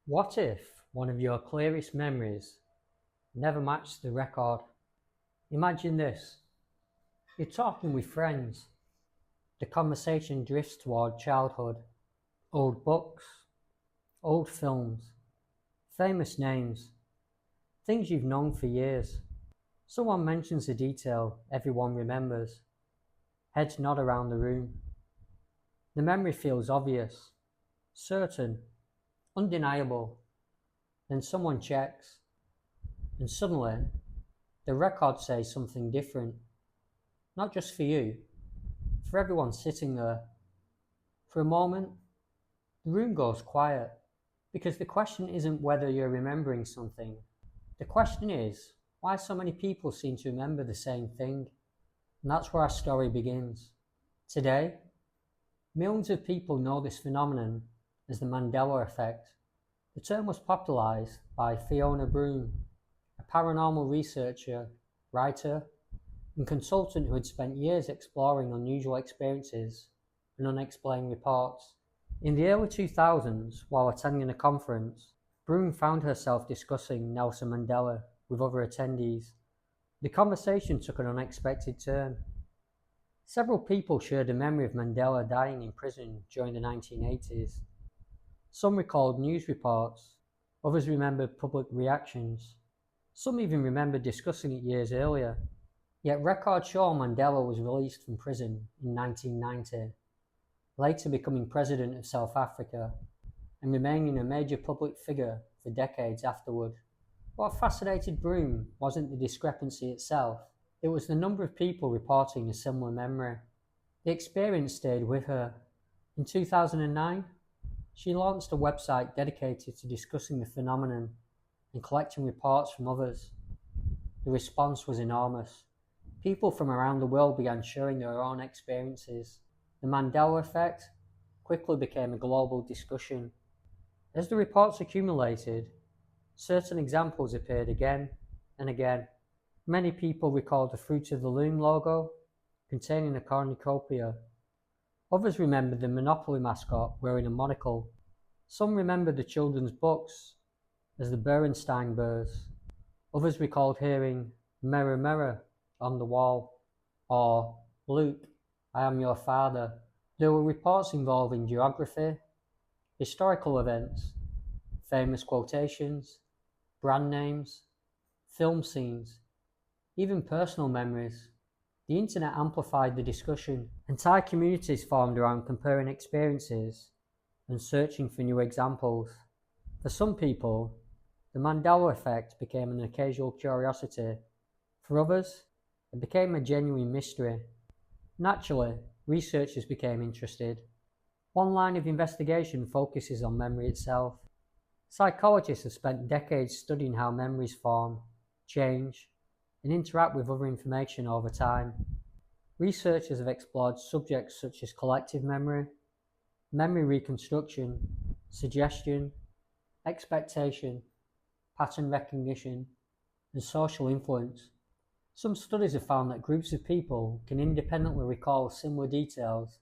What if one of your clearest memories never matched the record? Imagine this. You're talking with friends. The conversation drifts toward childhood, old books, old films, famous names, things you've known for years. Someone mentions a detail everyone remembers. Heads nod around the room. The memory feels obvious, certain, undeniable. Then someone checks, and suddenly the record says something different. Not just for you, for everyone sitting there. For a moment, the room goes quiet, because the question isn't whether you're remembering something. The question is, why so many people seem to remember the same thing? And that's where our story begins. Today, millions of people know this phenomenon as the Mandela Effect. The term was popularized by Fiona Broome, a paranormal researcher, writer, and consultant who had spent years exploring unusual experiences and unexplained reports. In the early 2000s, while attending a conference, Broome found herself discussing Nelson Mandela with other attendees. The conversation took an unexpected turn. Several people shared a memory of Mandela dying in prison during the 1980s. Some recalled news reports, others remembered public reactions. Some even remembered discussing it years earlier. Yet records show Mandela was released from prison in 1990, later becoming president of South Africa and remaining a major public figure for decades afterward. What fascinated Broome wasn't the discrepancy itself, it was the number of people reporting a similar memory. The experience stayed with her. In 2009, she launched a website dedicated to discussing the phenomenon and collecting reports from others. The response was enormous. People from around the world began sharing their own experiences. The Mandela Effect quickly became a global discussion. As the reports accumulated, certain examples appeared again and again. Many people recalled the Fruit of the Loom logo containing a cornucopia. Others remembered the Monopoly mascot wearing a monocle. Some remembered the children's books as the Berenstain Bears. Others recalled hearing "Mirror, mirror" on the wall, or "Luke, I am your father." There were reports involving geography, historical events, famous quotations, brand names, film scenes, even personal memories. The internet amplified the discussion. Entire communities formed around comparing experiences and searching for new examples. For some people, the Mandela Effect became an occasional curiosity. For others, it became a genuine mystery. Naturally, researchers became interested. One line of investigation focuses on memory itself. Psychologists have spent decades studying how memories form, change, and interact with other information over time. Researchers have explored subjects such as collective memory, memory reconstruction, suggestion, expectation, pattern recognition, and social influence. Some studies have found that groups of people can independently recall similar details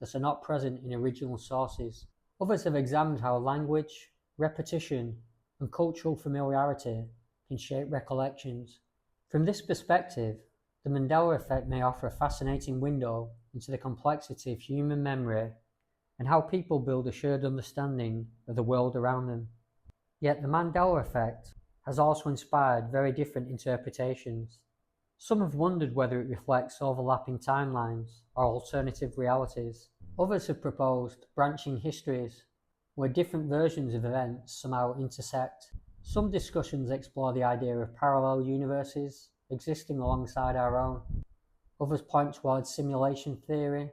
that are not present in original sources. Others have examined how language, repetition, and cultural familiarity can shape recollections. From this perspective, the Mandela Effect may offer a fascinating window into the complexity of human memory and how people build a shared understanding of the world around them. Yet the Mandela Effect has also inspired very different interpretations. Some have wondered whether it reflects overlapping timelines or alternative realities. Others have proposed branching histories where different versions of events somehow intersect. Some discussions explore the idea of parallel universes existing alongside our own. Others point towards simulation theory,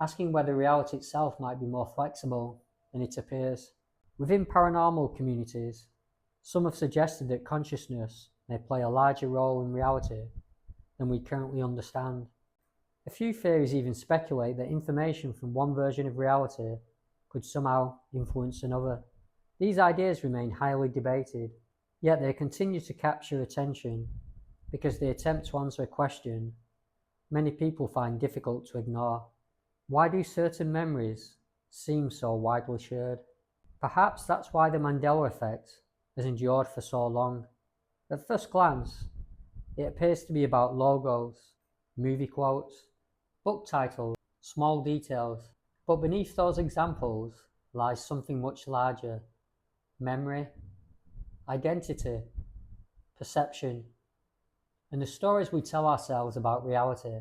asking whether reality itself might be more flexible than it appears. Within paranormal communities, some have suggested that consciousness may play a larger role in reality than we currently understand. A few theories even speculate that information from one version of reality could somehow influence another. These ideas remain highly debated, yet they continue to capture attention because they attempt to answer a question many people find difficult to ignore. Why do certain memories seem so widely shared? Perhaps that's why the Mandela Effect has endured for so long. At first glance, it appears to be about logos, movie quotes, book titles, small details, but beneath those examples lies something much larger: memory, identity, perception, and the stories we tell ourselves about reality.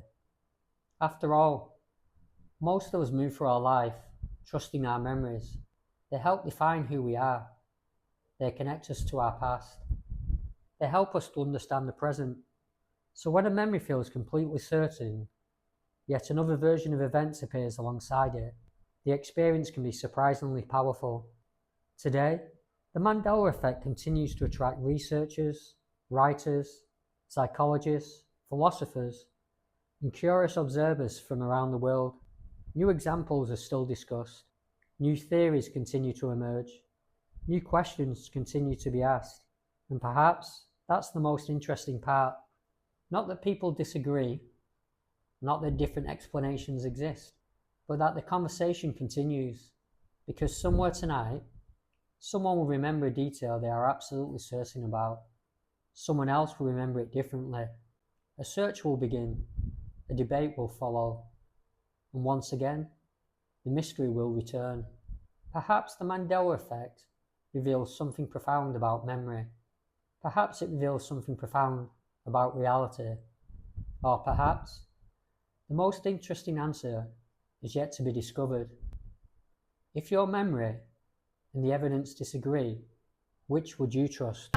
After all, most of us move through our life trusting our memories. They help define who we are. They connect us to our past. They help us to understand the present. So when a memory feels completely certain, yet another version of events appears alongside it, the experience can be surprisingly powerful. Today, the Mandela Effect continues to attract researchers, writers, psychologists, philosophers, and curious observers from around the world. New examples are still discussed. New theories continue to emerge. New questions continue to be asked. And perhaps that's the most interesting part. Not that people disagree, not that different explanations exist, but that the conversation continues. Because somewhere tonight, someone will remember a detail they are absolutely certain about. Someone else will remember it differently. A search will begin. A debate will follow. And once again, the mystery will return. Perhaps the Mandela Effect reveals something profound about memory. Perhaps it reveals something profound about reality. Or perhaps the most interesting answer is yet to be discovered. If your memory and the evidence disagree, which would you trust?